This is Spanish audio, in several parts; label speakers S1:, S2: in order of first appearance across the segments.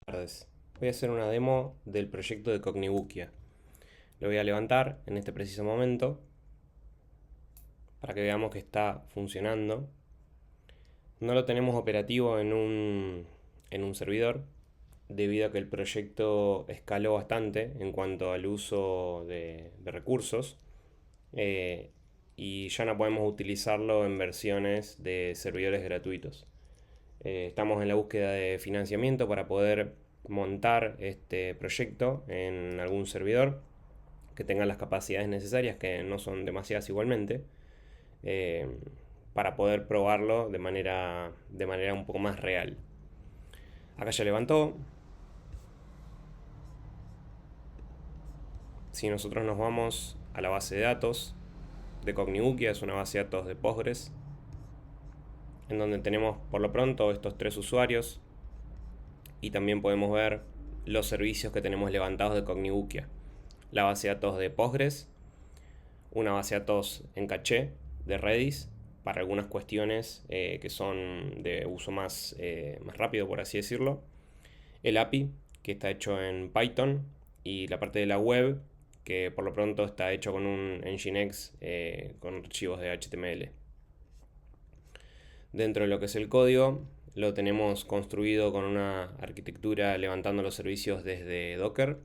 S1: Tardes. Voy a hacer una demo del proyecto de Cognibukia. Lo voy a levantar en este preciso momento para que veamos que está funcionando. No lo tenemos operativo en un servidor debido a que el proyecto escaló bastante en cuanto al uso de recursos y ya no podemos utilizarlo en versiones de servidores gratuitos. Estamos en la búsqueda de financiamiento para poder montar este proyecto en algún servidor que tenga las capacidades necesarias, que no son demasiadas igualmente, eh, para poder probarlo de manera un poco más real. Acá ya levantó. Si nosotros nos vamos a la base de datos de Cognibukia, es una base de datos de Postgres, en donde tenemos por lo pronto estos tres usuarios y también podemos ver los servicios que tenemos levantados de Cognibukia. La base de datos de Postgres, una base de datos en caché de Redis para algunas cuestiones que son de uso más rápido, por así decirlo. El API, que está hecho en Python, y la parte de la web, que por lo pronto está hecho con un Nginx con archivos de HTML. Dentro de lo que es el código, lo tenemos construido con una arquitectura levantando los servicios desde Docker.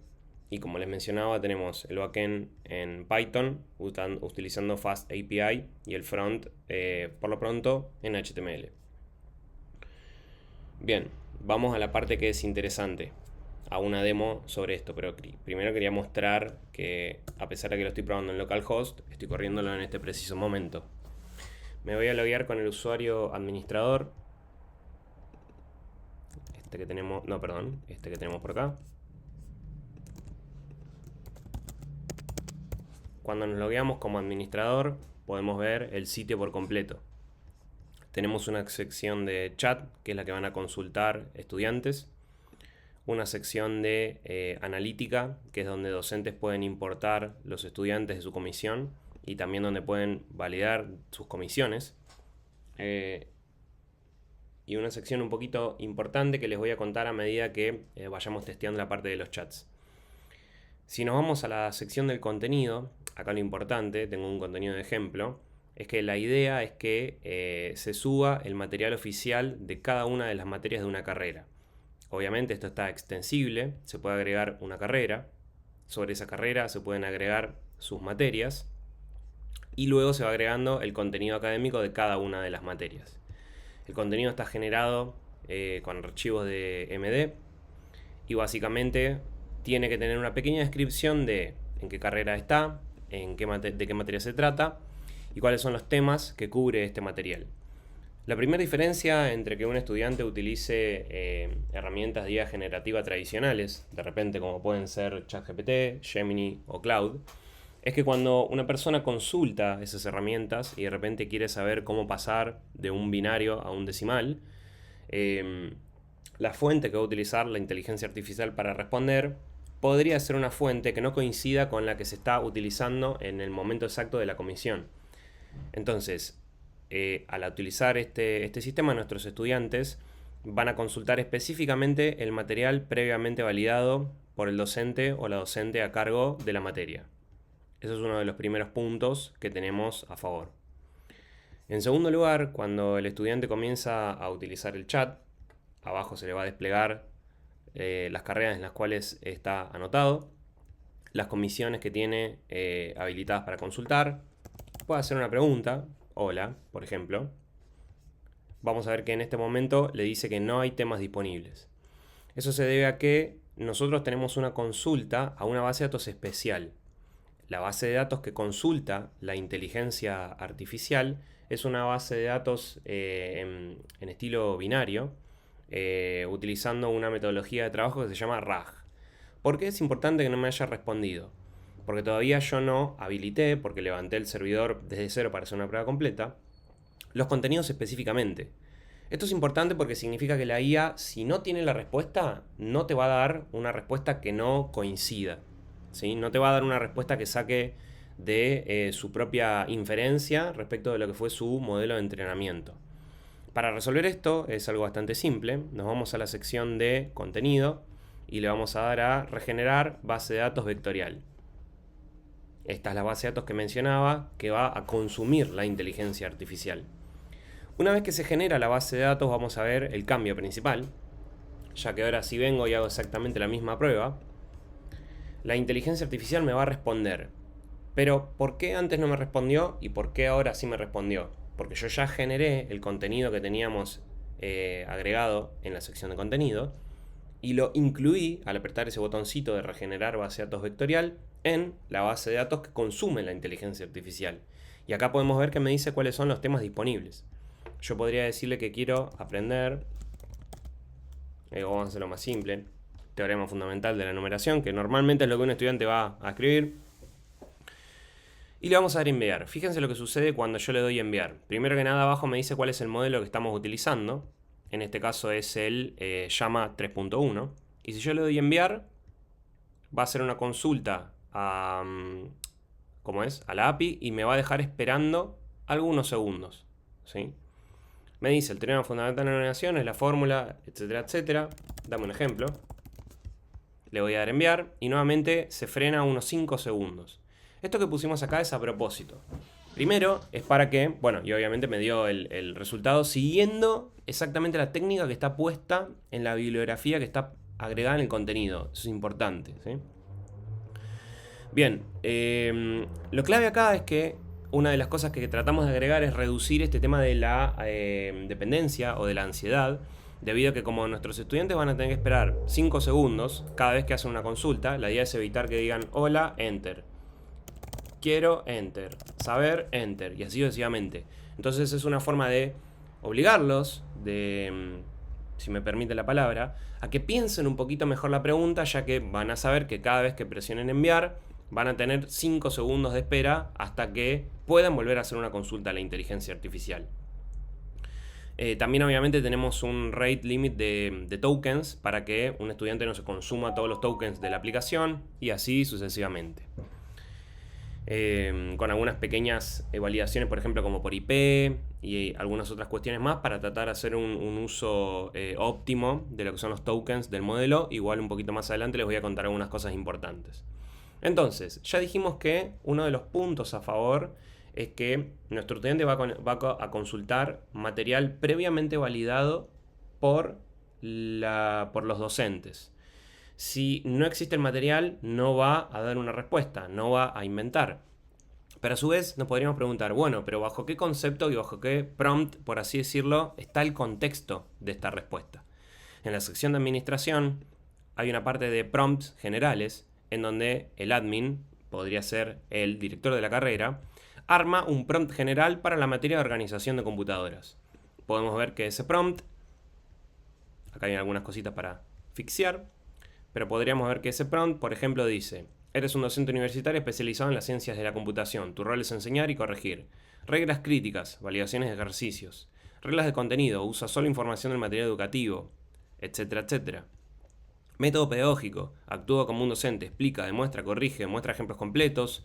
S1: Y como les mencionaba, tenemos el backend en Python utilizando Fast API y el front, por lo pronto, en HTML. Bien, vamos a la parte que es interesante, a una demo sobre esto, pero primero quería mostrar que a pesar de que lo estoy probando en localhost, estoy corriéndolo en este preciso momento. Me voy a loguear con el usuario administrador, este que tenemos por acá. Cuando nos logueamos como administrador, podemos ver el sitio por completo. Tenemos una sección de chat, que es la que van a consultar estudiantes. Una sección de analítica, que es donde docentes pueden importar los estudiantes de su comisión y también donde pueden validar sus comisiones. Y una sección un poquito importante que les voy a contar a medida que vayamos testeando la parte de los chats. Si nos vamos a la sección del contenido, acá lo importante, tengo un contenido de ejemplo, es que la idea es que se suba el material oficial de cada una de las materias de una carrera. Obviamente esto está extensible, se puede agregar una carrera, sobre esa carrera se pueden agregar sus materias y luego se va agregando el contenido académico de cada una de las materias. El contenido está generado con archivos de MD y básicamente tiene que tener una pequeña descripción de en qué carrera está, de qué materia se trata y cuáles son los temas que cubre este material. La primera diferencia entre que un estudiante utilice herramientas de IA generativa tradicionales, de repente como pueden ser ChatGPT, Gemini o Cloud, es que cuando una persona consulta esas herramientas y de repente quiere saber cómo pasar de un binario a un decimal, la fuente que va a utilizar la inteligencia artificial para responder podría ser una fuente que no coincida con la que se está utilizando en el momento exacto de la comisión. Entonces, al utilizar este sistema, nuestros estudiantes van a consultar específicamente el material previamente validado por el docente o la docente a cargo de la materia. Eso es uno de los primeros puntos que tenemos a favor. En segundo lugar, cuando el estudiante comienza a utilizar el chat, abajo se le va a desplegar las carreras en las cuales está anotado, las comisiones que tiene habilitadas para consultar. Puede hacer una pregunta, hola, por ejemplo. Vamos a ver que en este momento le dice que no hay temas disponibles. Eso se debe a que nosotros tenemos una consulta a una base de datos especial. La base de datos que consulta la inteligencia artificial es una base de datos en estilo binario, utilizando una metodología de trabajo que se llama RAG. ¿Por qué es importante que no me haya respondido? Porque todavía yo no habilité, porque levanté el servidor desde cero para hacer una prueba completa, los contenidos específicamente. Esto es importante porque significa que la IA, si no tiene la respuesta, no te va a dar una respuesta que no coincida. ¿Sí? No te va a dar una respuesta que saque de su propia inferencia respecto de lo que fue su modelo de entrenamiento. Para resolver esto es algo bastante simple. Nos vamos a la sección de contenido y le vamos a dar a regenerar base de datos vectorial. Esta es la base de datos que mencionaba que va a consumir la inteligencia artificial. Una vez que se genera la base de datos, vamos a ver el cambio principal, ya que ahora si vengo y hago exactamente la misma prueba, la inteligencia artificial me va a responder. Pero ¿por qué antes no me respondió y por qué ahora sí me respondió? Porque yo ya generé el contenido que teníamos agregado en la sección de contenido y lo incluí al apretar ese botoncito de regenerar base de datos vectorial en la base de datos que consume la inteligencia artificial. Y acá podemos ver que me dice cuáles son los temas disponibles. Yo podría decirle que quiero aprender, vamos a hacerlo más simple, teorema fundamental de la numeración, que normalmente es lo que un estudiante va a escribir. Y le vamos a dar enviar. Fíjense lo que sucede cuando yo le doy enviar. Primero que nada, abajo me dice cuál es el modelo que estamos utilizando. En este caso es el Llama 3.1. Y si yo le doy enviar, va a hacer una consulta a, a la API y me va a dejar esperando algunos segundos, ¿sí? Me dice el teorema fundamental de la numeración es la fórmula, etcétera, etcétera. Dame un ejemplo. Le voy a dar enviar y nuevamente se frena unos 5 segundos. Esto que pusimos acá es a propósito. Primero es para que, bueno, y obviamente me dio el resultado siguiendo exactamente la técnica que está puesta en la bibliografía que está agregada en el contenido. Eso es importante, ¿sí? Bien, lo clave acá es que una de las cosas que tratamos de agregar es reducir este tema de la dependencia o de la ansiedad, debido a que como nuestros estudiantes van a tener que esperar 5 segundos cada vez que hacen una consulta, la idea es evitar que digan hola, enter. Quiero, enter. Saber, enter. Y así sucesivamente. Entonces es una forma de obligarlos, si me permite la palabra, a que piensen un poquito mejor la pregunta, ya que van a saber que cada vez que presionen enviar, van a tener 5 segundos de espera hasta que puedan volver a hacer una consulta a la inteligencia artificial. También obviamente tenemos un rate limit de tokens para que un estudiante no se consuma todos los tokens de la aplicación y así sucesivamente. Con algunas pequeñas validaciones, por ejemplo, como por IP y algunas otras cuestiones más para tratar de hacer un uso óptimo de lo que son los tokens del modelo. Igual un poquito más adelante les voy a contar algunas cosas importantes. Entonces, ya dijimos que uno de los puntos a favor es que nuestro estudiante va a consultar material previamente validado por los docentes. Si no existe el material, no va a dar una respuesta, no va a inventar. Pero a su vez nos podríamos preguntar, bueno, pero ¿bajo qué concepto y bajo qué prompt, por así decirlo, está el contexto de esta respuesta? En la sección de administración hay una parte de prompts generales en donde el admin, podría ser el director de la carrera, arma un prompt general para la materia de organización de computadoras. Podemos ver que ese prompt, acá hay algunas cositas para fixear, pero podríamos ver que ese prompt, por ejemplo, dice: eres un docente universitario especializado en las ciencias de la computación. Tu rol es enseñar y corregir. Reglas críticas, validaciones de ejercicios. Reglas de contenido, usa solo información del material educativo, etcétera, etcétera. Método pedagógico, actúa como un docente, explica, demuestra, corrige, muestra ejemplos completos,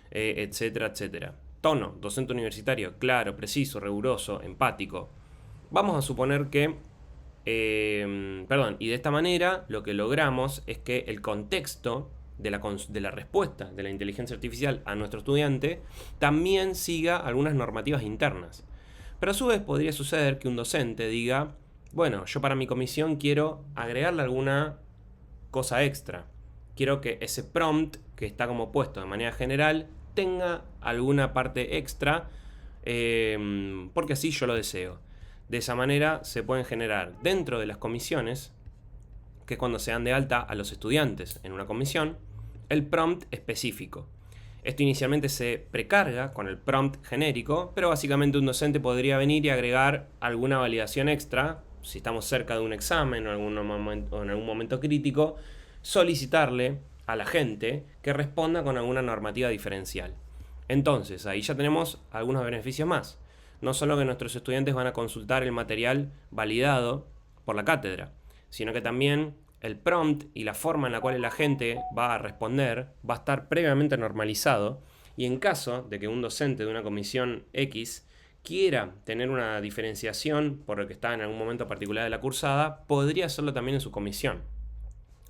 S1: etcétera, etcétera. Tono, docente universitario, claro, preciso, riguroso, empático. Vamos a suponer que y de esta manera lo que logramos es que el contexto de la respuesta de la inteligencia artificial a nuestro estudiante también siga algunas normativas internas. Pero a su vez podría suceder que un docente diga: bueno, yo para mi comisión quiero agregarle alguna cosa extra. Quiero que ese prompt que está como puesto de manera general tenga alguna parte extra, porque así yo lo deseo. De esa manera se pueden generar dentro de las comisiones, que es cuando se dan de alta a los estudiantes en una comisión, el prompt específico. Esto inicialmente se precarga con el prompt genérico, pero básicamente un docente podría venir y agregar alguna validación extra, si estamos cerca de un examen o en algún momento crítico, solicitarle a la gente que responda con alguna normativa diferencial. Entonces, ahí ya tenemos algunos beneficios más. No solo que nuestros estudiantes van a consultar el material validado por la cátedra, sino que también el prompt y la forma en la cual la gente va a responder va a estar previamente normalizado, y en caso de que un docente de una comisión X quiera tener una diferenciación por el que está en algún momento particular de la cursada, podría hacerlo también en su comisión.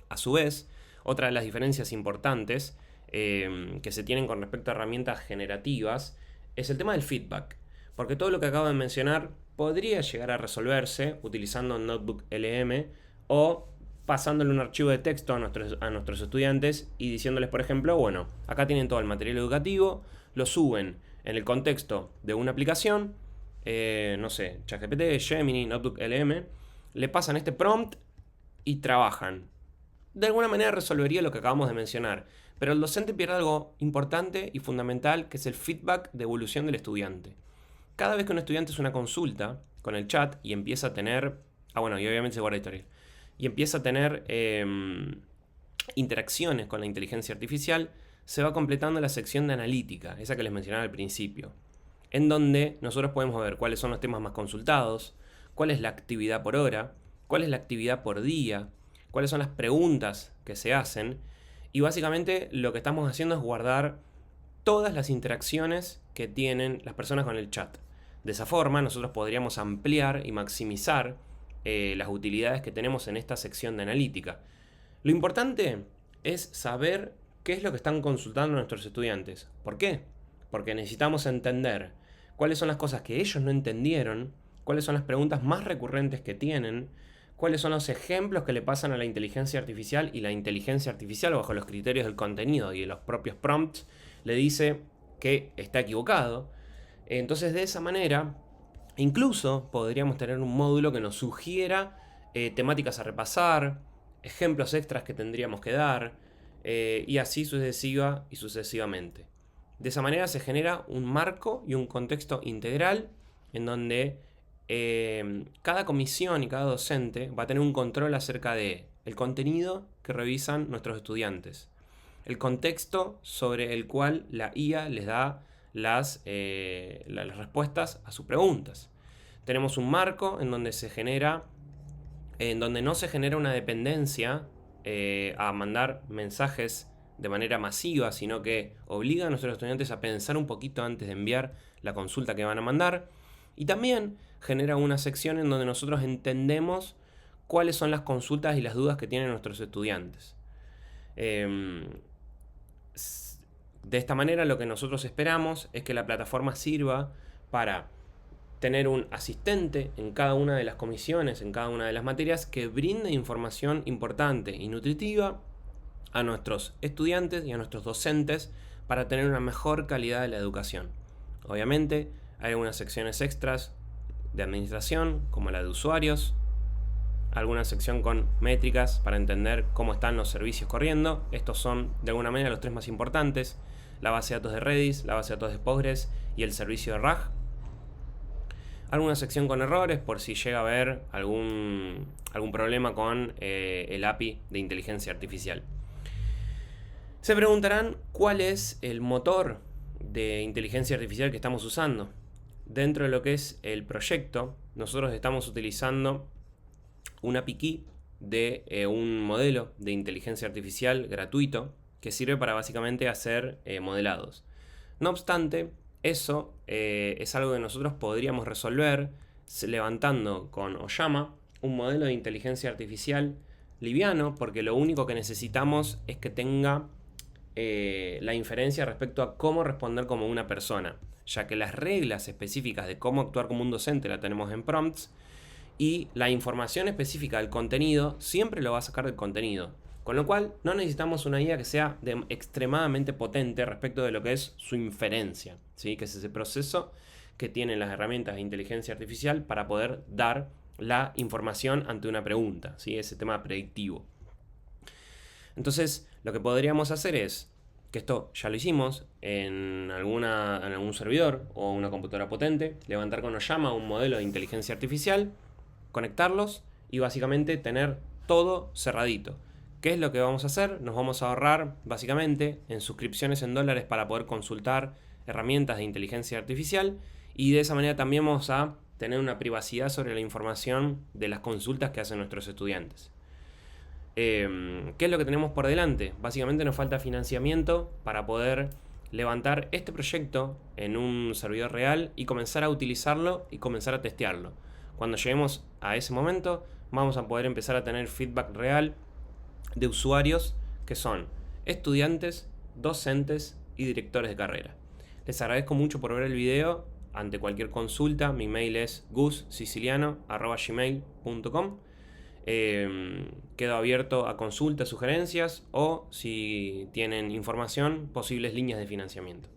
S1: A su vez, otra de las diferencias importantes que se tienen con respecto a herramientas generativas es el tema del feedback. Porque todo lo que acabo de mencionar podría llegar a resolverse utilizando Notebook LM o pasándole un archivo de texto a nuestros estudiantes y diciéndoles, por ejemplo, bueno, acá tienen todo el material educativo, lo suben en el contexto de una aplicación, no sé, ChatGPT, Gemini, Notebook LM, le pasan este prompt y trabajan. De alguna manera resolvería lo que acabamos de mencionar, pero el docente pierde algo importante y fundamental, que es el feedback de evolución del estudiante. Cada vez que un estudiante hace una consulta con el chat y empieza a tener... y obviamente se guarda historial. Y empieza a tener interacciones con la inteligencia artificial, se va completando la sección de analítica, esa que les mencionaba al principio, en donde nosotros podemos ver cuáles son los temas más consultados, cuál es la actividad por hora, cuál es la actividad por día, cuáles son las preguntas que se hacen, y básicamente lo que estamos haciendo es guardar todas las interacciones que tienen las personas con el chat. De esa forma nosotros podríamos ampliar y maximizar las utilidades que tenemos en esta sección de analítica. Lo importante es saber qué es lo que están consultando nuestros estudiantes. ¿Por qué? Porque necesitamos entender cuáles son las cosas que ellos no entendieron, cuáles son las preguntas más recurrentes que tienen, cuáles son los ejemplos que le pasan a la inteligencia artificial, y la inteligencia artificial, bajo los criterios del contenido y de los propios prompts, le dice que está equivocado. Entonces, de esa manera, incluso podríamos tener un módulo que nos sugiera temáticas a repasar, ejemplos extras que tendríamos que dar, y así sucesiva y sucesivamente. De esa manera se genera un marco y un contexto integral en donde cada comisión y cada docente va a tener un control acerca de el contenido que revisan nuestros estudiantes, el contexto sobre el cual la IA les da las respuestas a sus preguntas. Tenemos un marco en donde no se genera una dependencia a mandar mensajes de manera masiva, sino que obliga a nuestros estudiantes a pensar un poquito antes de enviar la consulta que van a mandar. Y también genera una sección en donde nosotros entendemos cuáles son las consultas y las dudas que tienen nuestros estudiantes. De esta manera, lo que nosotros esperamos es que la plataforma sirva para tener un asistente en cada una de las comisiones, en cada una de las materias, que brinde información importante y nutritiva a nuestros estudiantes y a nuestros docentes para tener una mejor calidad de la educación. Obviamente, hay algunas secciones extras de administración, como la de usuarios, alguna sección con métricas para entender cómo están los servicios corriendo. Estos son, de alguna manera, los tres más importantes: la base de datos de Redis, la base de datos de Postgres y el servicio de RAG. Alguna sección con errores, por si llega a haber algún problema con el API de inteligencia artificial. Se preguntarán cuál es el motor de inteligencia artificial que estamos usando. Dentro de lo que es el proyecto, nosotros estamos utilizando una API key de un modelo de inteligencia artificial gratuito que sirve para básicamente hacer modelados. No obstante, eso es algo que nosotros podríamos resolver levantando con Oyama un modelo de inteligencia artificial liviano, porque lo único que necesitamos es que tenga la inferencia respecto a cómo responder como una persona, ya que las reglas específicas de cómo actuar como un docente la tenemos en prompts, y la información específica del contenido siempre lo va a sacar del contenido. Con lo cual no necesitamos una IA que sea extremadamente potente respecto de lo que es su inferencia, ¿sí? Que es ese proceso que tienen las herramientas de inteligencia artificial para poder dar la información ante una pregunta, ¿sí? Ese tema predictivo. Entonces, lo que podríamos hacer es, que esto ya lo hicimos en algún servidor o una computadora potente, levantar con Oyama un modelo de inteligencia artificial, conectarlos y básicamente tener todo cerradito. ¿Qué es lo que vamos a hacer? Nos vamos a ahorrar básicamente en suscripciones en dólares para poder consultar herramientas de inteligencia artificial, y de esa manera también vamos a tener una privacidad sobre la información de las consultas que hacen nuestros estudiantes. ¿Qué es lo que tenemos por delante? Básicamente nos falta financiamiento para poder levantar este proyecto en un servidor real y comenzar a utilizarlo y comenzar a testearlo. Cuando lleguemos a ese momento, vamos a poder empezar a tener feedback real de usuarios que son estudiantes, docentes y directores de carrera. Les agradezco mucho por ver el video. Ante cualquier consulta, mi mail es gussiciliano@gmail.com. Quedo abierto a consultas, sugerencias o, si tienen información, posibles líneas de financiamiento.